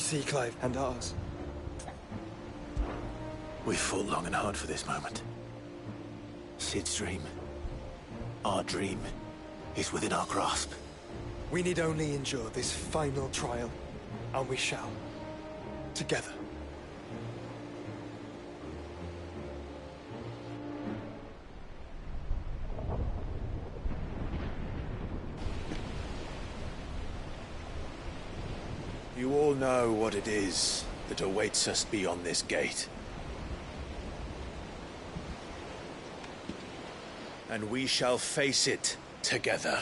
see, Clive, and ours. We've fought long and hard for this moment. Sid's dream, our dream, is within our grasp. We need only endure this final trial, and we shall. Together. You all know what it is that awaits us beyond this gate. And we shall face it together.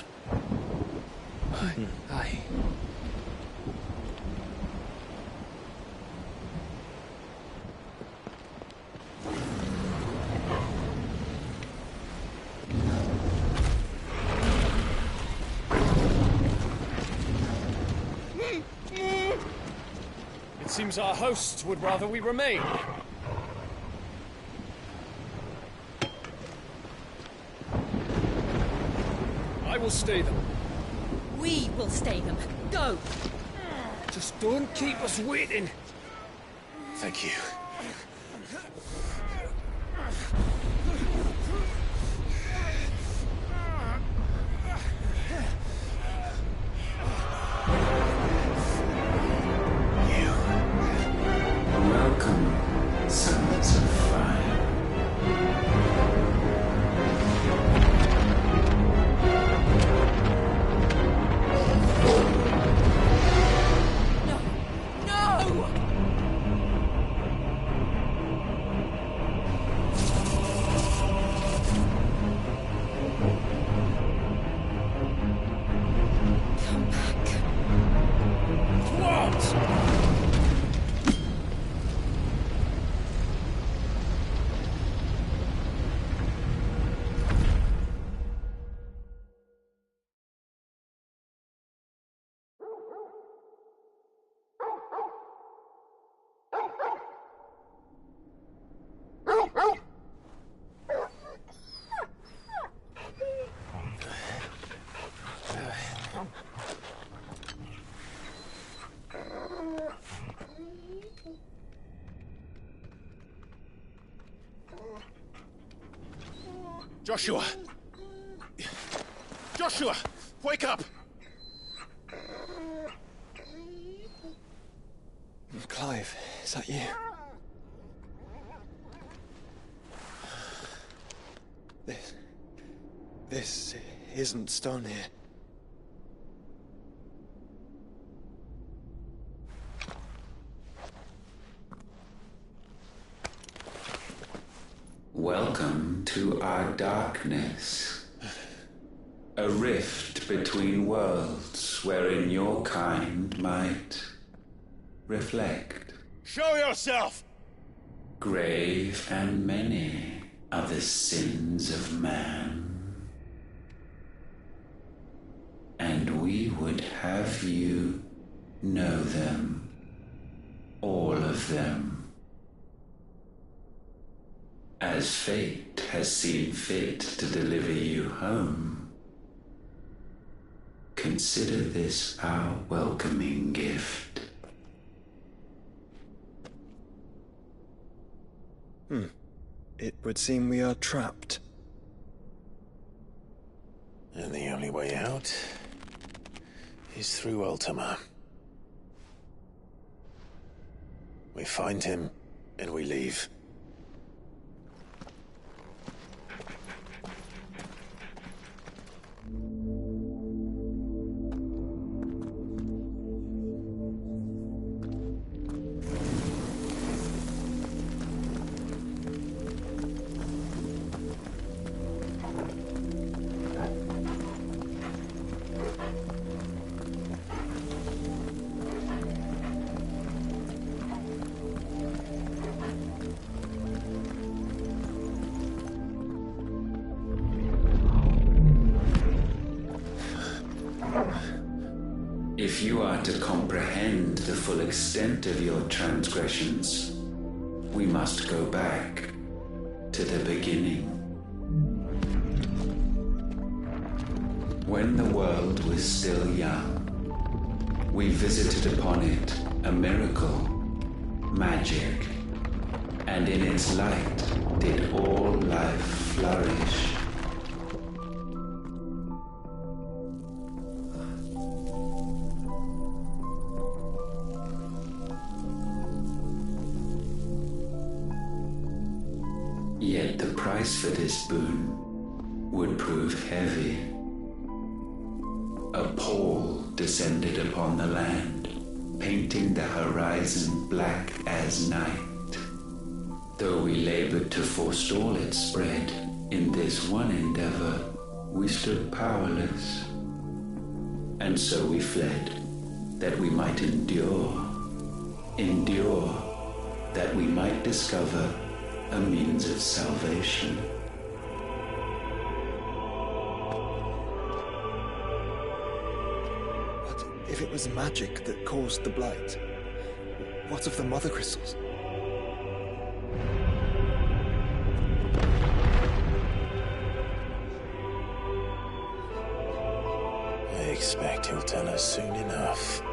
Aye. It seems our hosts would rather we remain. I will stay them. We will stay them. Go! Just don't keep us waiting. Thank you. Welcome, sons of fire. No! No! Come back. What? Joshua! Joshua! Wake up! Clive, is that you? This isn't stone here. Welcome to our darkness. A rift between worlds wherein your kind might reflect. Show yourself! Grave and many are the sins of man. And we would have you know them, all of them. As fate has seen fit to deliver you home, consider this our welcoming gift. It would seem we are trapped. And the only way out is through Ultima. We find him, and we leave. If you are to comprehend the full extent of your transgressions, we must go back to the beginning. When the world was still young, we visited upon it a miracle, magic, and in its light did all life flourish. Yet the price for this boon would prove heavy. A pall descended upon the land, painting the horizon black as night. Though we labored to forestall its spread, in this one endeavor we stood powerless. And so we fled, that we might endure, that we might discover a means of salvation. But if it was magic that caused the blight, what of the mother crystals? I expect he'll tell us soon enough.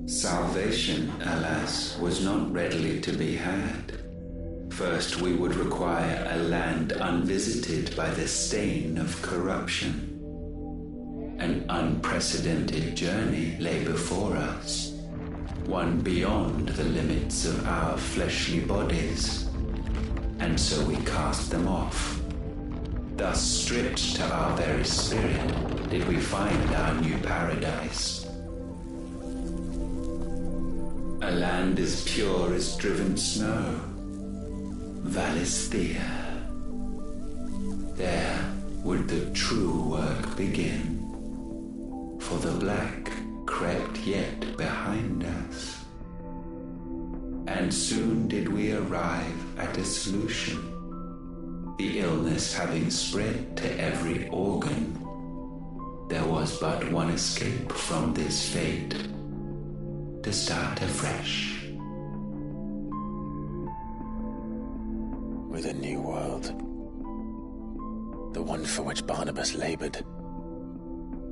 Salvation, alas, was not readily to be had. First, we would require a land unvisited by the stain of corruption. An unprecedented journey lay before us, one beyond the limits of our fleshly bodies. And so we cast them off. Thus, stripped to our very spirit, did we find our new paradise. A land as pure as driven snow, Valisthea. There would the true work begin, for the black crept yet behind us. And soon did we arrive at a solution. The illness having spread to every organ, there was but one escape from this fate: to start afresh. With a new world. The one for which Barnabas labored.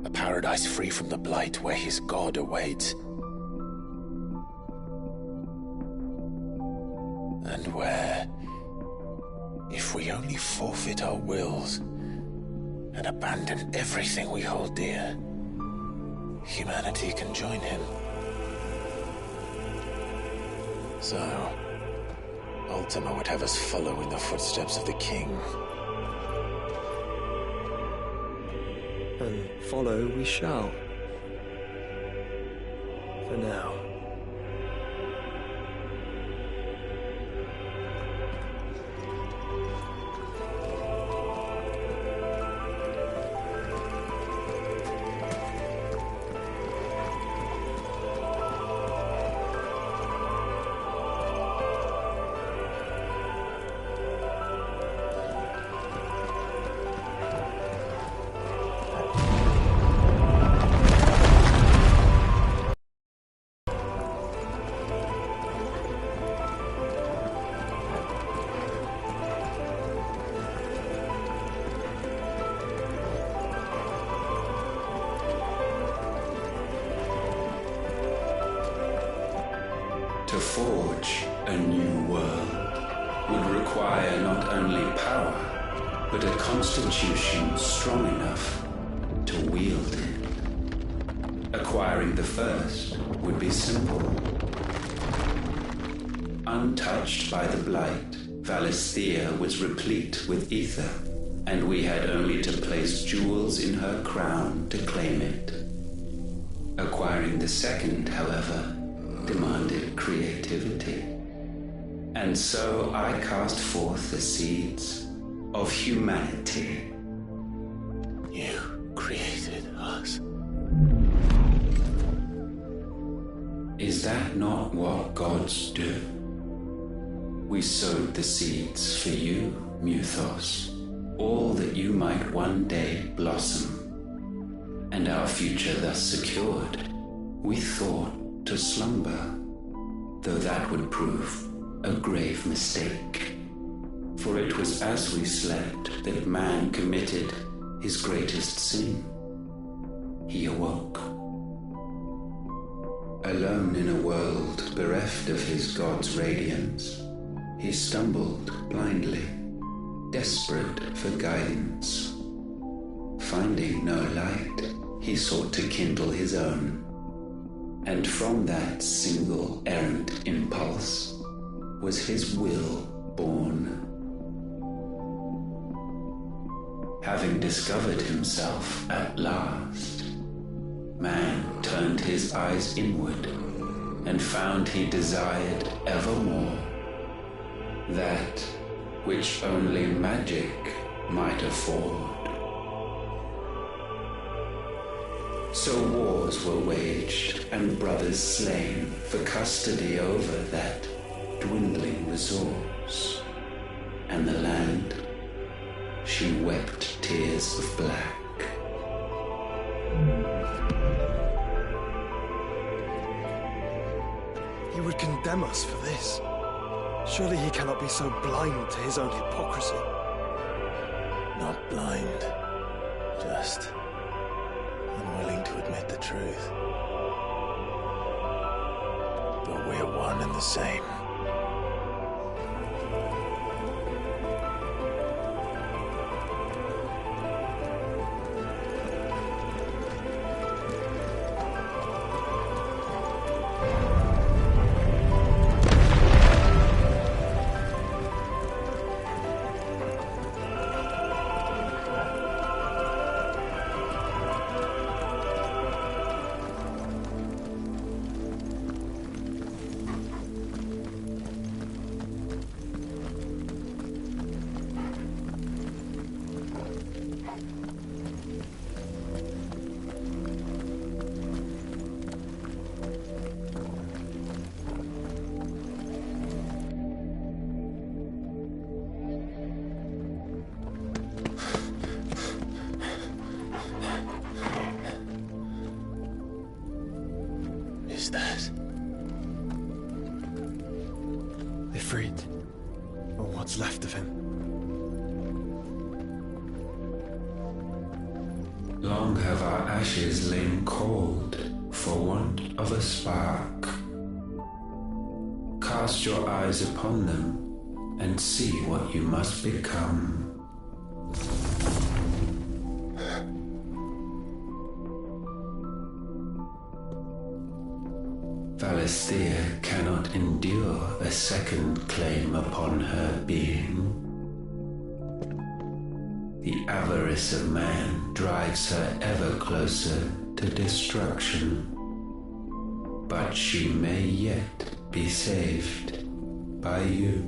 A paradise free from the blight where his God awaits. And where, if we only forfeit our wills and abandon everything we hold dear, humanity can join him. So, Ultima would have us follow in the footsteps of the king. And follow we shall. For now. To forge a new world would require not only power, but a constitution strong enough to wield it. Acquiring the first would be simple. Untouched by the blight, Valisthea was replete with ether, and we had only to place jewels in her crown to claim it. Acquiring the second, however, demanded creativity. And so I cast forth the seeds of humanity. You created us. Is that not what gods do? We sowed the seeds for you, Muthos, all that you might one day blossom. And our future thus secured, we thought to slumber, though that would prove a grave mistake. For it was as we slept that man committed his greatest sin. He awoke. Alone in a world bereft of his god's radiance, he stumbled blindly, desperate for guidance. Finding no light, he sought to kindle his own. And from that single errant impulse was his will born. Having discovered himself at last, man turned his eyes inward and found he desired evermore that which only magic might afford. So wars were waged and brothers slain for custody over that dwindling resource, and the land, she wept tears of black. He would condemn us for this. Surely he cannot be so blind to his own hypocrisy. Not blind, just unwilling to admit the truth. But we're one and the same. Is that Ifrit, or what's left of him. Long have our ashes lain cold for want of a spark. Cast your eyes upon them and see what you must become. Valisthea cannot endure a second claim upon her being. The avarice of man drives her ever closer to destruction. But she may yet be saved by you.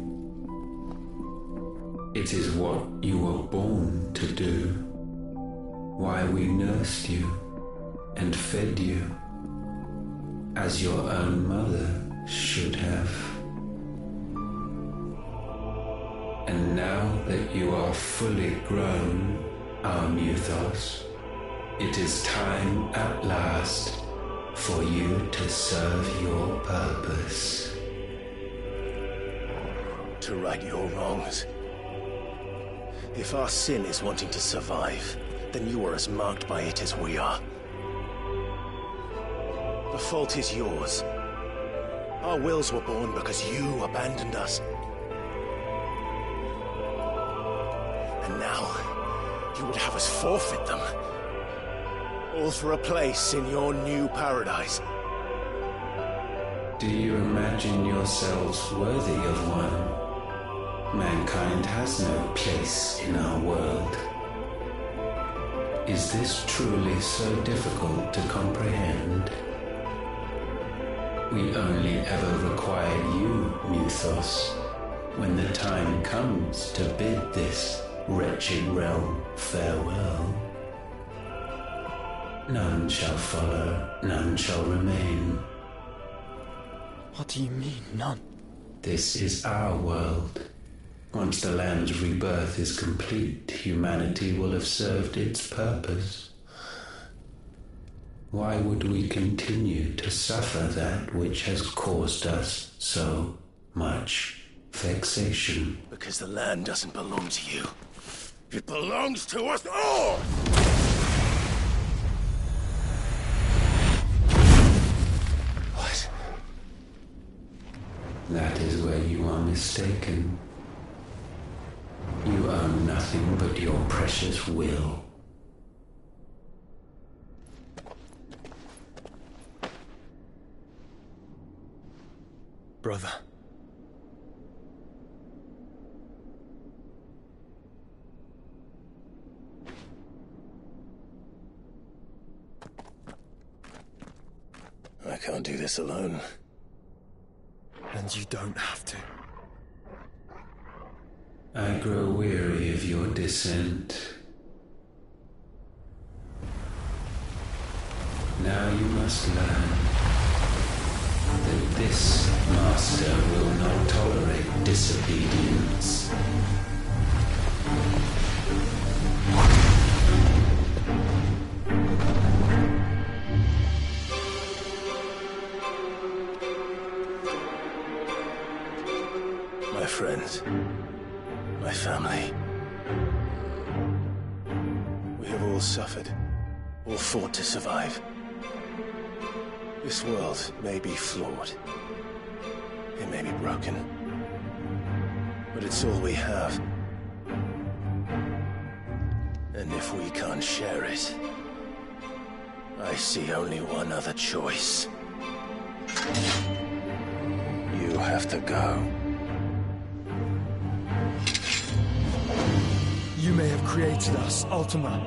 It is what you were born to do, why we nursed you and fed you, as your own mother should have. And now that you are fully grown, our Muthos, it is time at last for you to serve your purpose. to right your wrongs? If our sin is wanting to survive, then you are as marked by it as we are. The fault is yours. Our wills were born because you abandoned us. And now, you would have us forfeit them. All for a place in your new paradise. Do you imagine yourselves worthy of one? Mankind has no place in our world. Is this truly so difficult to comprehend? We only ever require you, Muthos, when the time comes to bid this wretched realm farewell. None shall follow, none shall remain. What do you mean, none? This is our world. Once the land's rebirth is complete, humanity will have served its purpose. Why would we continue to suffer that which has caused us so much vexation? Because the land doesn't belong to you. It belongs to us all! What? That is where you are mistaken. You own nothing but your precious will. Brother. I can't do this alone. And you don't have to. I grow weary of your dissent. Now you must learn that this master will not tolerate disobedience. My friends, my family. We have all suffered, all fought to survive. This world may be flawed. It may be broken. But it's all we have. And if we can't share it, I see only one other choice. You have to go. You may have created us, Ultima.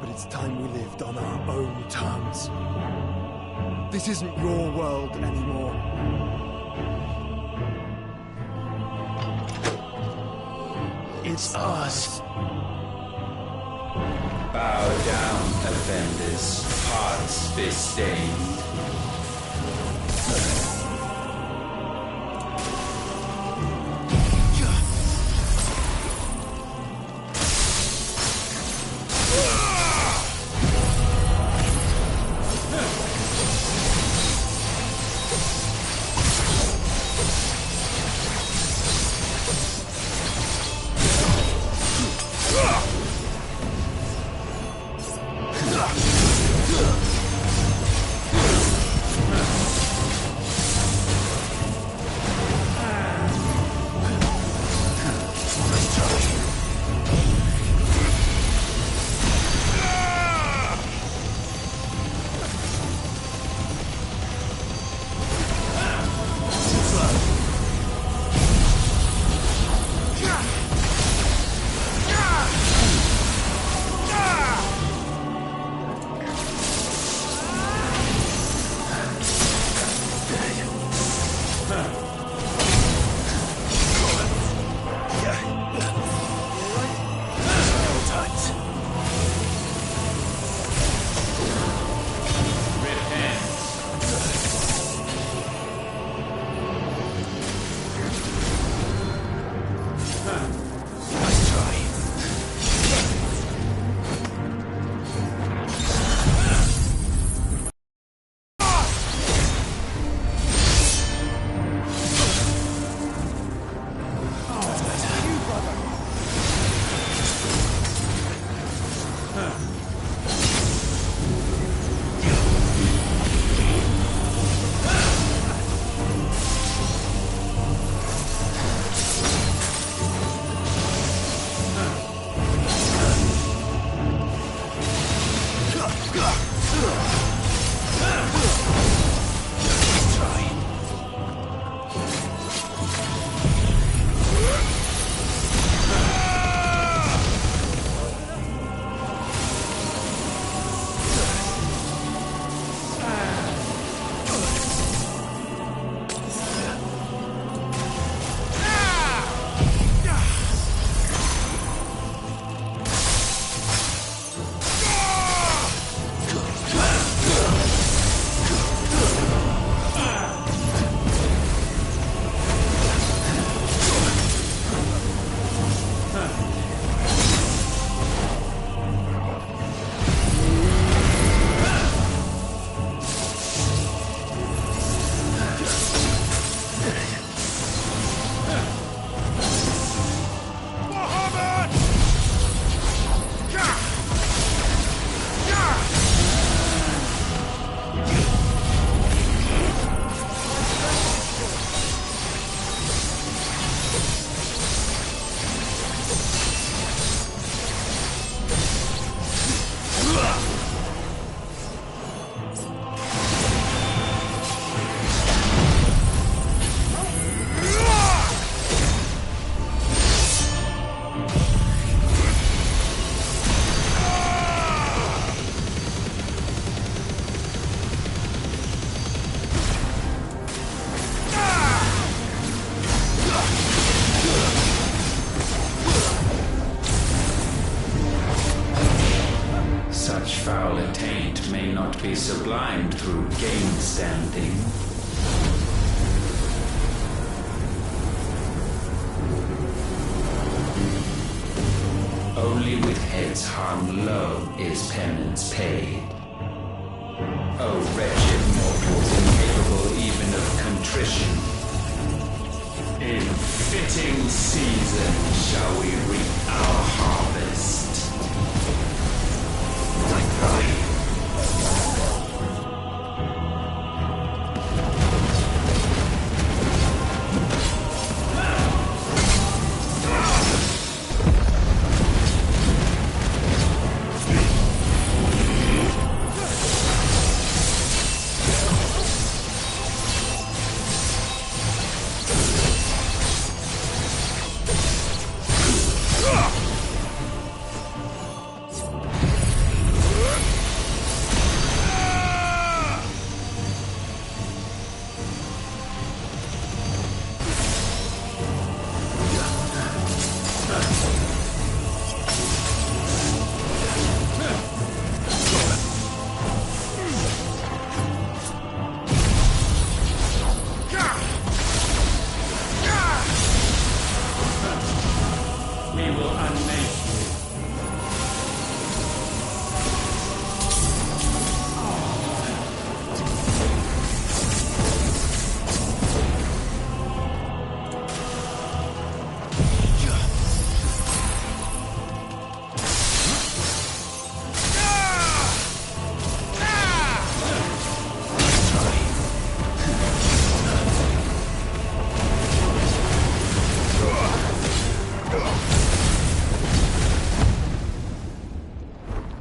But it's time we lived on our own terms. This isn't your world anymore. It's ours. Bow down, offenders, hearts disdained. sublimed through game standing. Only with heads hung low is penance paid. O wretched mortals, incapable even of contrition, in fitting season shall we reap our harvest.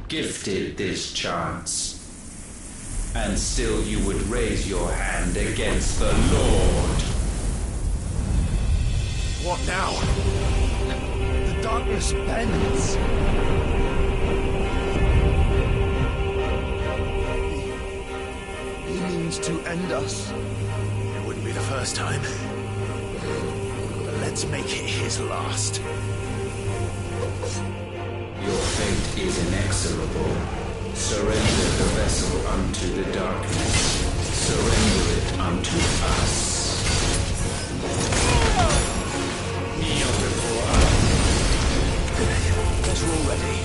Gifted this chance, and still you would raise your hand against the Lord. What now? The darkness bends. He means to end us. It wouldn't be the first time. But let's make it his last. Your fate is inexorable. Surrender the vessel unto the darkness. Surrender it unto us. Kneel before us. Guess we're all ready.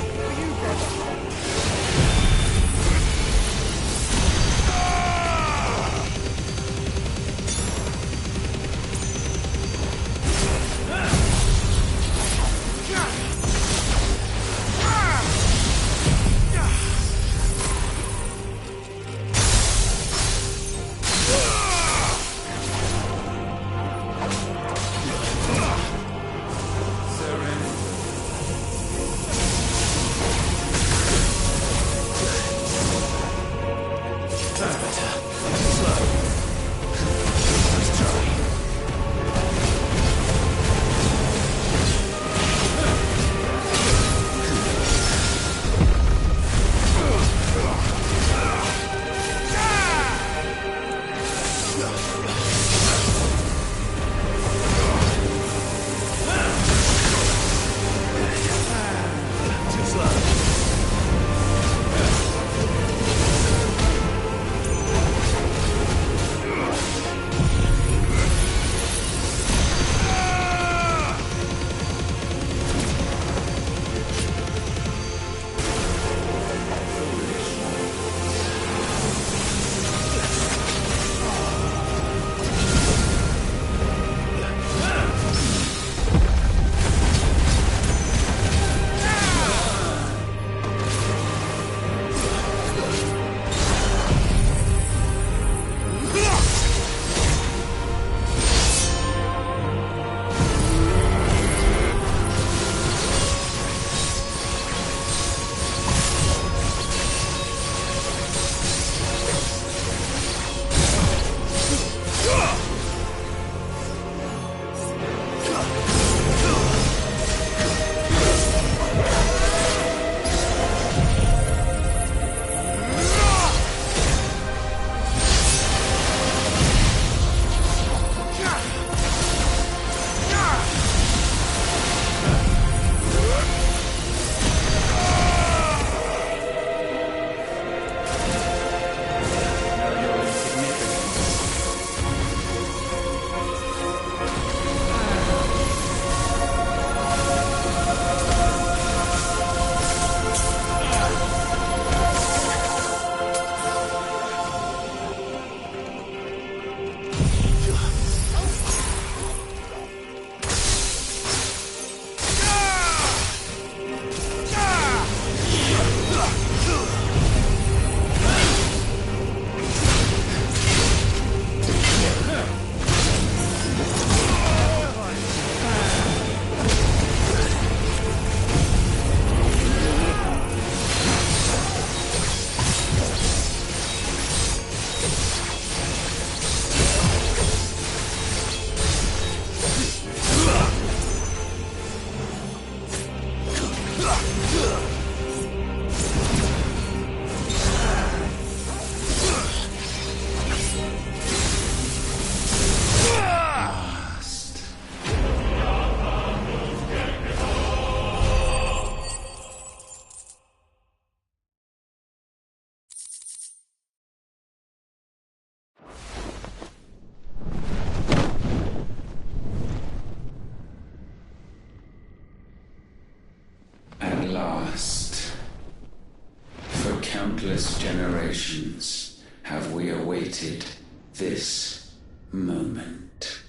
countless generations have we awaited this moment.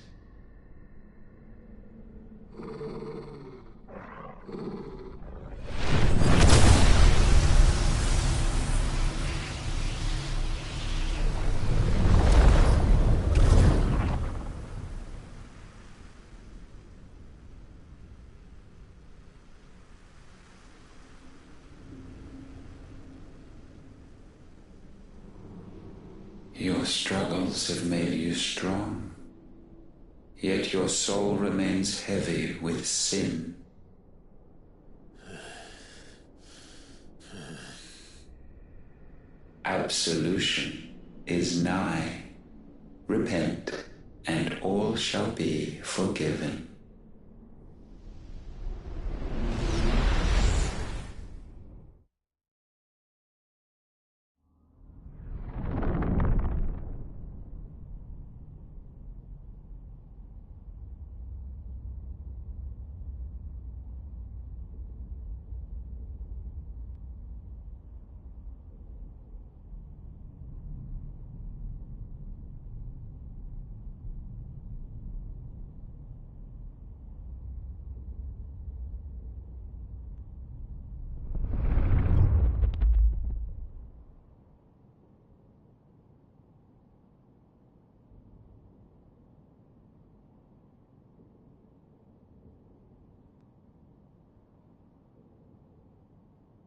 Your struggles have made you strong, yet your soul remains heavy with sin. Absolution is nigh. Repent, and all shall be forgiven.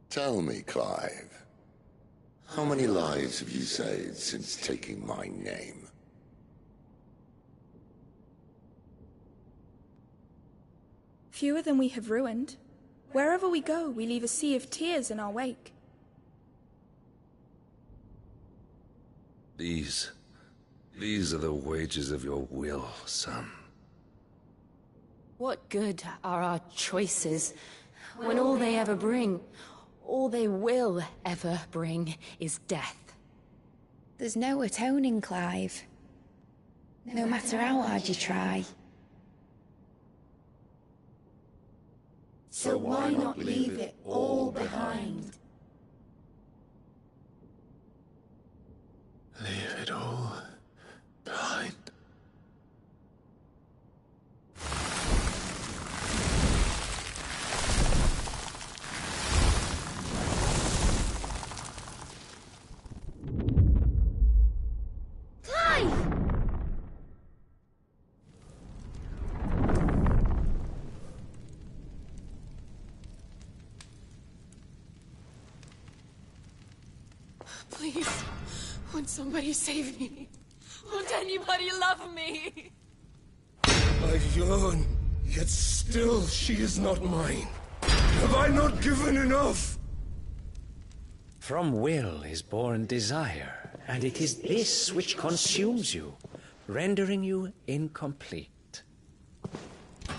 Tell me, Clive, how many lives have you saved since taking my name? Fewer than we have ruined. Wherever we go, we leave a sea of tears in our wake. These are the wages of your will, son. What good are our choices when all they ever bring, all they will ever bring, is death? There's no atoning, Clive. No matter how hard you try. So why not leave it all behind? Leave it all behind. Please, won't somebody save me? Won't anybody love me? I yearn, yet still she is not mine. Have I not given enough? From will is born desire, and it is this which consumes you, rendering you incomplete.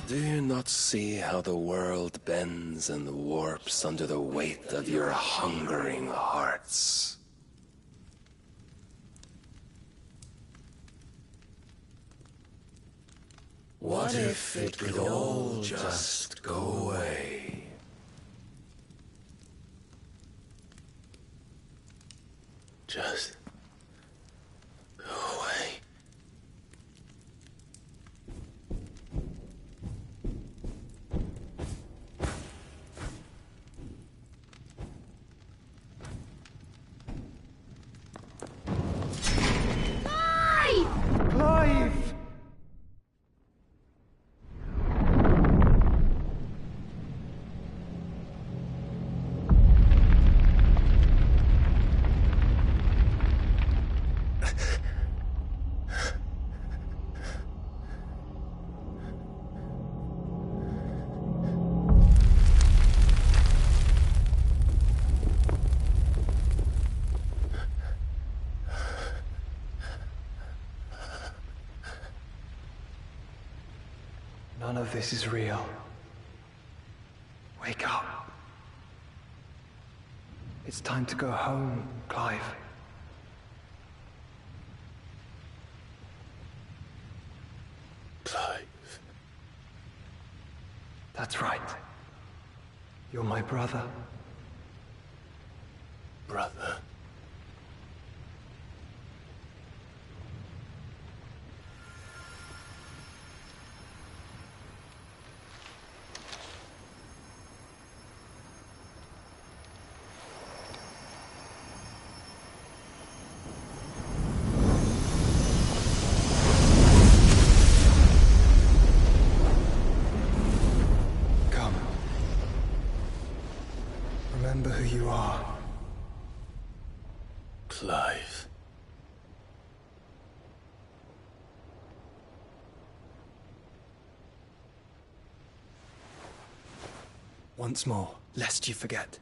Do you not see how the world bends and warps under the weight of your hungering hearts? What if it could all just go away? Just go away. Clive! None of this is real. Wake up. It's time to go home, Clive. Clive. That's right. You're my brother. Brother. Once more, lest you forget.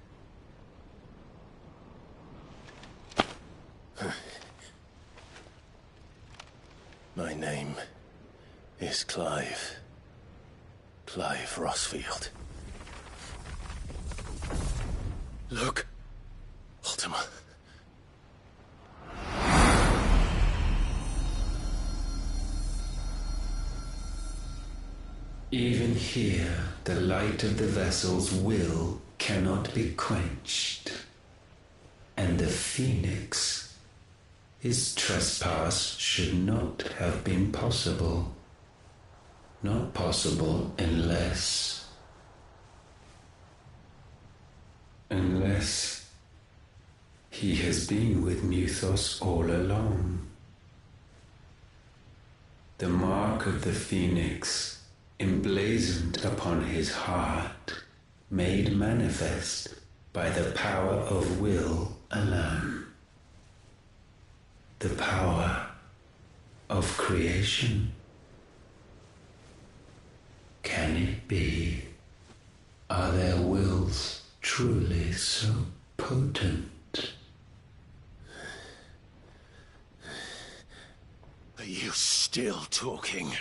My name is Clive. Clive Rossfield. Look. Ultima. Even here, the light of the vessel's will cannot be quenched. And the Phoenix, his trespass should not have been possible. Not possible unless he has been with Muthos all along. The mark of the Phoenix, emblazoned upon his heart, made manifest by the power of will alone. The power of creation. Can it be? Are their wills truly so potent? Are you still talking?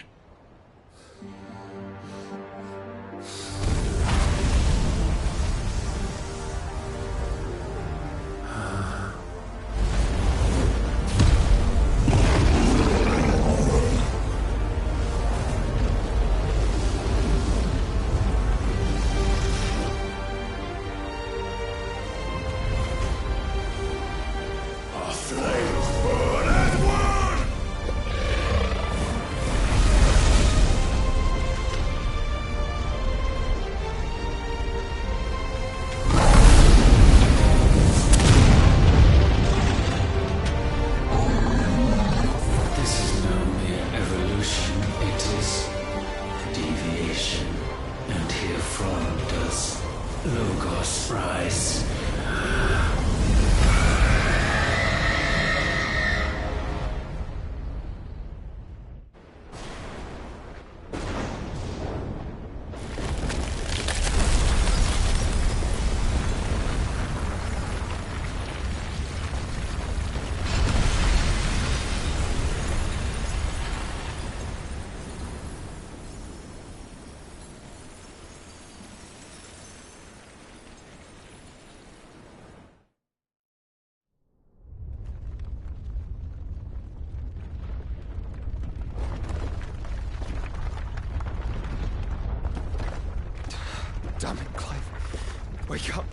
Damn it, Clive. Wake up.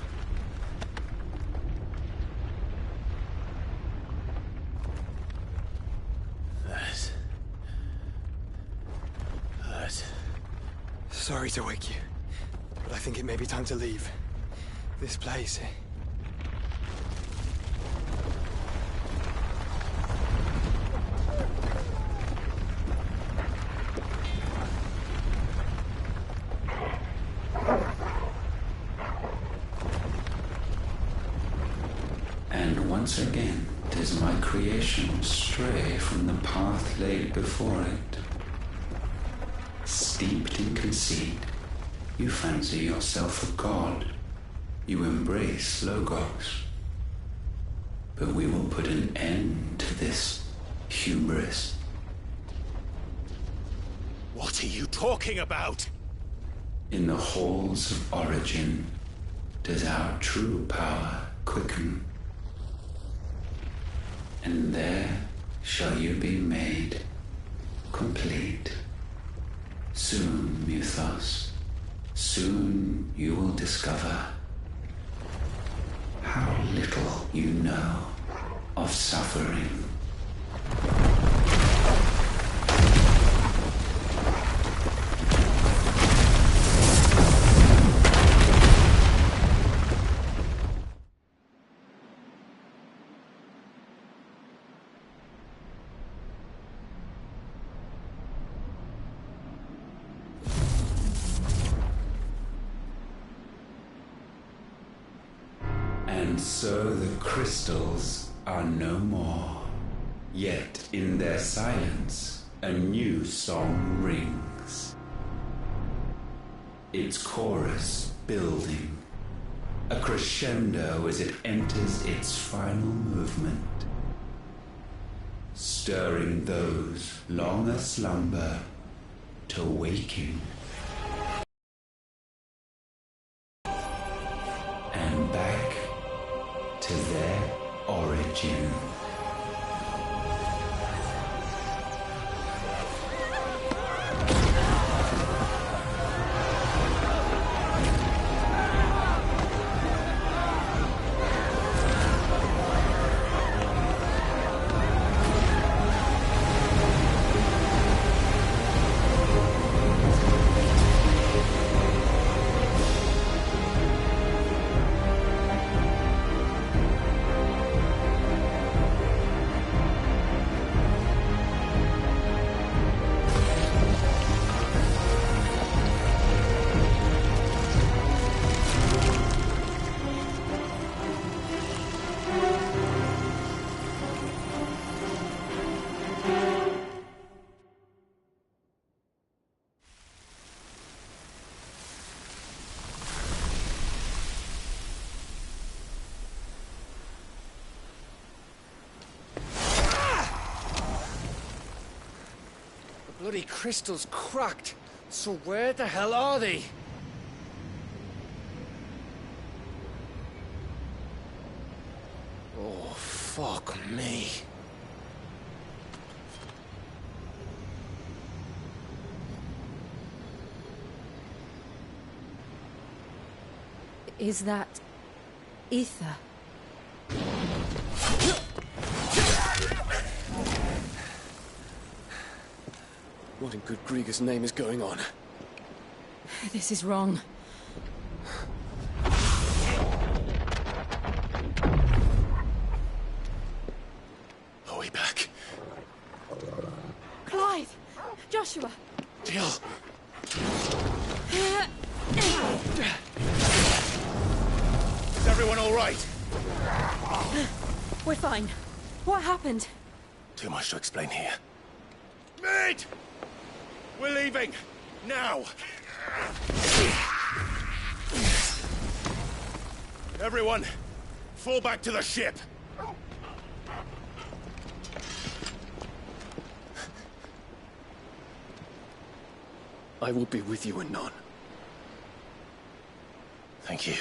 That. Sorry to wake you, but I think it may be time to leave. This place. And once again does my creation stray from the path laid before it. Steeped in conceit, you fancy yourself a god. You embrace Logos. But we will put an end to this hubris. What are you talking about? In the halls of origin does our true power quicken. And there shall you be made complete. Soon, Muthos, soon you will discover how little you know of suffering. And so the crystals are no more. Yet in their silence, a new song rings. its chorus building, a crescendo as it enters its final movement, stirring those long aslumber to waking, and back to their origin. Bloody crystal's cracked. So where the hell are they? Oh, fuck me. Is that ether? What in good Grieger's name is going on? This is wrong. Are we back? Clyde! Joshua! Jill! Is everyone all right? We're fine. What happened? Too much to explain here. Mate! We're leaving! Now! Everyone, fall back to the ship! I will be with you anon. Thank you.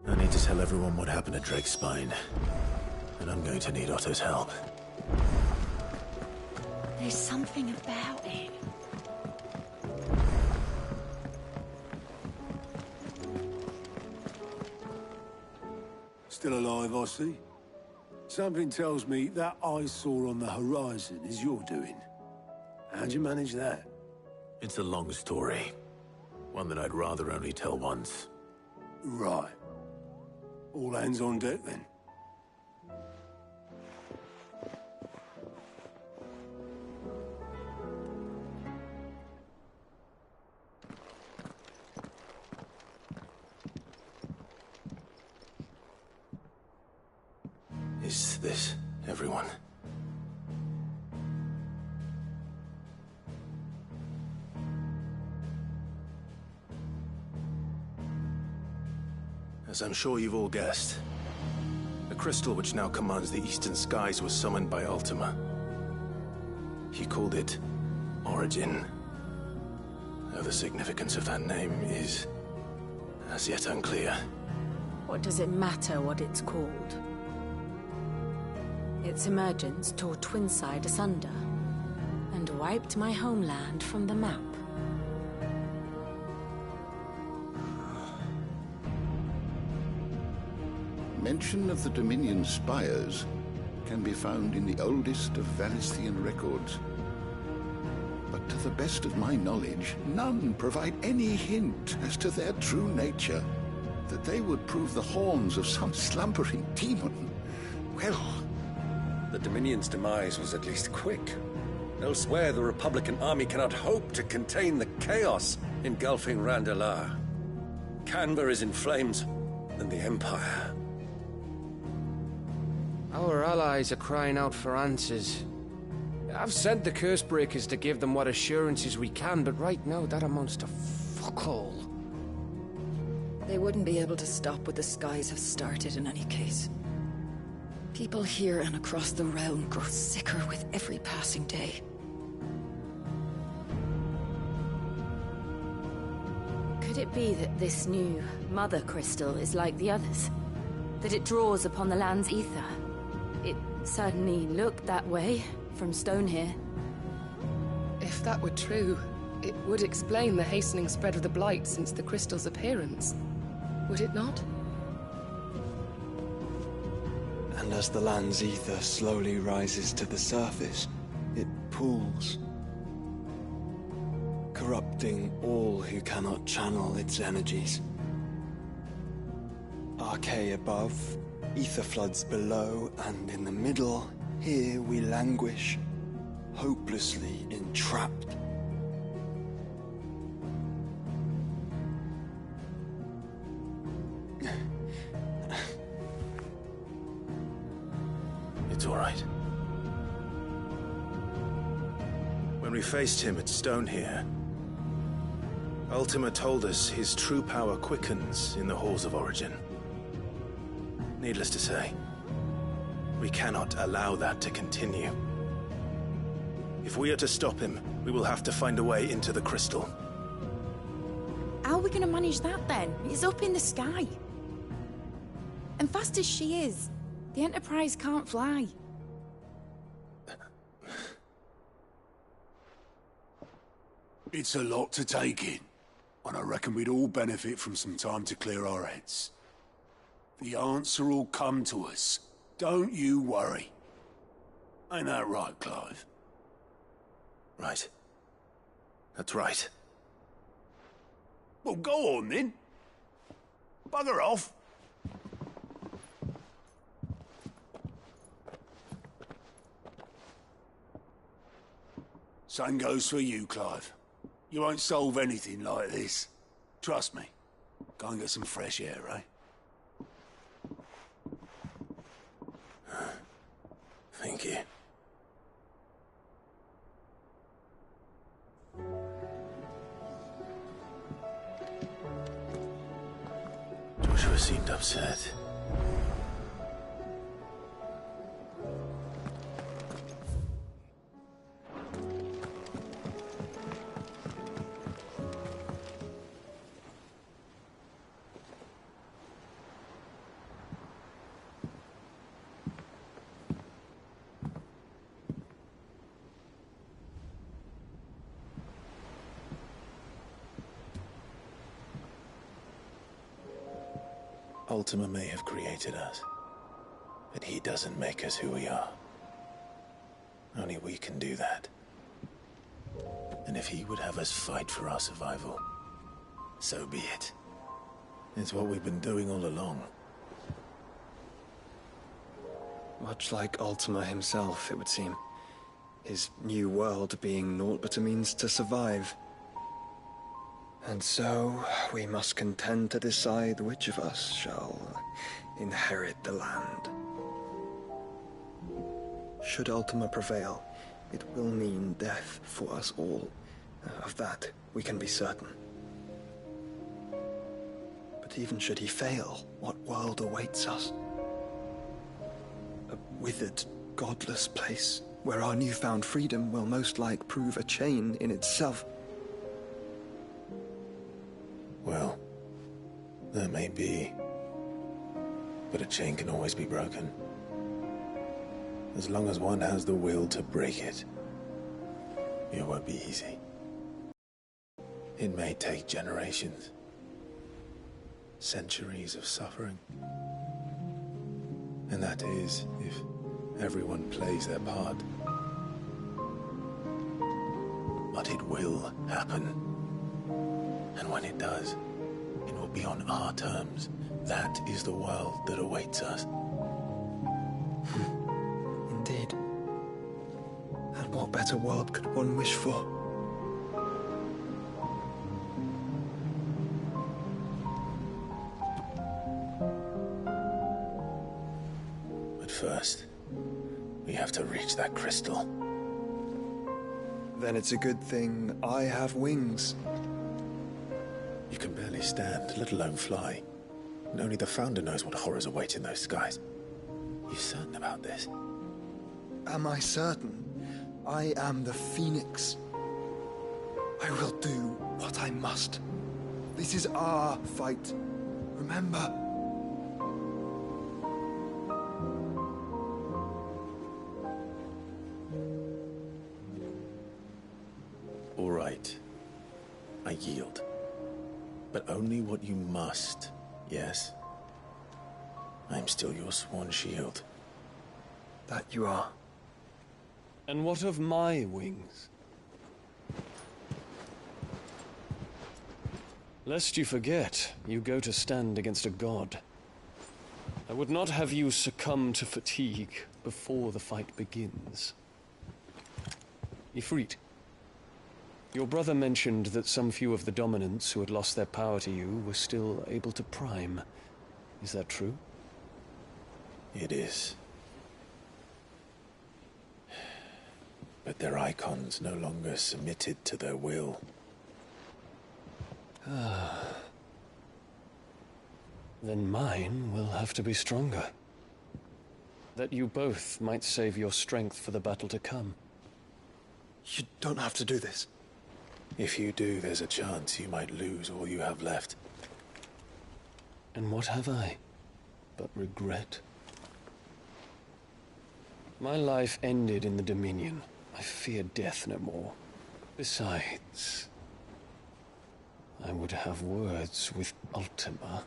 I need to tell everyone what happened at Drake's Spine. And I'm going to need Otto's help. There's something about it. Still alive, I see. Something tells me that eyesore on the horizon is your doing. How'd you manage that? It's a long story. One that I'd rather only tell once. Right. All hands on deck, then. Is this everyone? As I'm sure you've all guessed, the crystal which now commands the eastern skies was summoned by Ultima. He called it Origin. Though the significance of that name is as yet unclear. What does it matter what it's called? Its emergence tore Twinside asunder and wiped my homeland from the map. Mention of the Dominion spires can be found in the oldest of Valisthian records. But to the best of my knowledge, none provide any hint as to their true nature. That they would prove the horns of some slumbering demon. Well, the Dominion's demise was at least quick. Elsewhere, the Republican army cannot hope to contain the chaos engulfing Randalar. Canberra is in flames, and the Empire. Our allies are crying out for answers. I've sent the Cursebreakers to give them what assurances we can, but right now that amounts to fuck all. They wouldn't be able to stop what the skies have started in any case. People here and across the realm grow sicker with every passing day. Could it be that this new Mother Crystal is like the others? That it draws upon the land's ether? It certainly looked that way from stone here. If that were true, it would explain the hastening spread of the Blight since the crystal's appearance. Would it not? And as the land's ether slowly rises to the surface, it pools, corrupting all who cannot channel its energies. Archae above, ether floods below, and in the middle, here we languish, hopelessly entrapped. It's all right. When we faced him at Stone here, Ultima told us his true power quickens in the halls of Origin. Needless to say, we cannot allow that to continue. If we are to stop him, we will have to find a way into the crystal. How are we going to manage that then? It's up in the sky. And fast as she is, the Enterprise can't fly. It's a lot to take in, and I reckon we'd all benefit from some time to clear our heads. The answer will come to us. Don't you worry. Ain't that right, Clive? Right. That's right. Well, go on then. Bugger off. Same goes for you, Clive. You won't solve anything like this. Trust me. Go and get some fresh air, eh? Thank you. Joshua seemed upset. Ultima may have created us, but he doesn't make us who we are. Only we can do that. And if he would have us fight for our survival, so be it. It's what we've been doing all along. Much like Ultima himself, it would seem. His new world being naught but a means to survive. And so, we must contend to decide which of us shall inherit the land. Should Ultima prevail, it will mean death for us all. Of that, we can be certain. But even should he fail, what world awaits us? A withered, godless place where our newfound freedom will most like prove a chain in itself. Well, that may be. But a chain can always be broken. As long as one has the will to break it. It won't be easy. It may take generations. Centuries of suffering. And that is, if everyone plays their part. But it will happen. And when it does, it will be on our terms. That is the world that awaits us. Indeed. And what better world could one wish for? But first, we have to reach that crystal. Then it's a good thing I have wings. You can barely stand, let alone fly. And only the Founder knows what horrors await in those skies. You certain about this? Am I certain? I am the Phoenix. I will do what I must. This is our fight. Remember? All right. I yield. But only what you must, yes? I am still your sworn shield. That you are. And what of my wings? Lest you forget, you go to stand against a god. I would not have you succumb to fatigue before the fight begins. Ifrit, your brother mentioned that some few of the dominants who had lost their power to you were still able to prime. Is that true? It is. But their icons no longer submitted to their will. Then mine will have to be stronger. That you both might save your strength for the battle to come. You don't have to do this. If you do, there's a chance you might lose all you have left. And what have I but regret? My life ended in the Dominion. I fear death no more. Besides, I would have words with Ultima.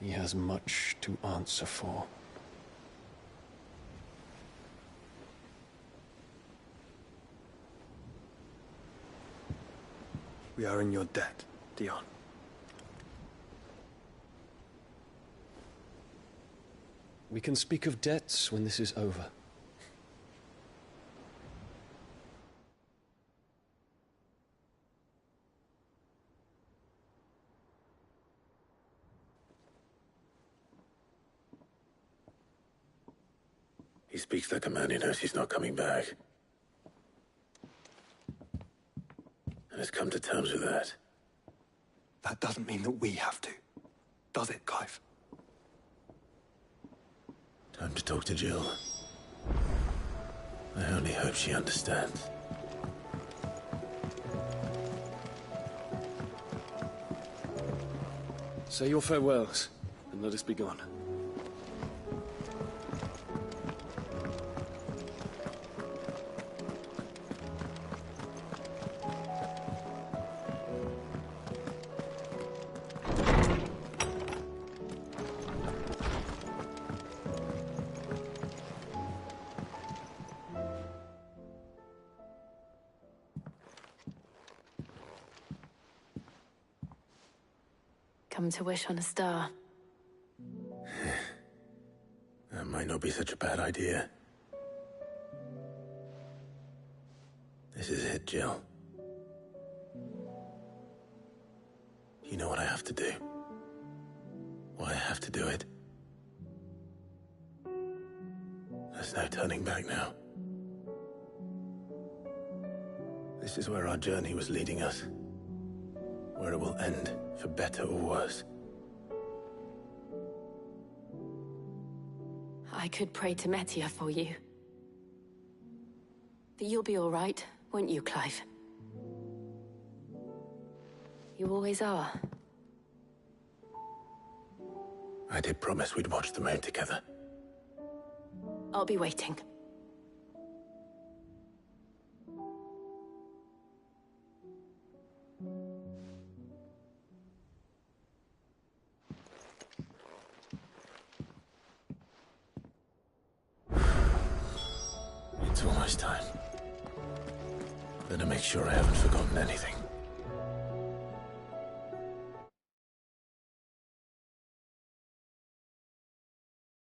He has much to answer for. We are in your debt, Dion. We can speak of debts when this is over. He speaks like a man who knows he's not coming back. And has come to terms with that. That doesn't mean that we have to, does it, Clive? Time to talk to Jill. I only hope she understands. Say your farewells, and let us be gone. Come to wish on a star. That might not be such a bad idea. This is it, Jill. You know what I have to do. Why I have to do it. There's no turning back now. This is where our journey was leading us. where it will end, for better or worse. I could pray to Metia for you. But you'll be all right, won't you, Clive? You always are. I did promise we'd watch the moon together. I'll be waiting. It's almost time. Better make sure I haven't forgotten anything.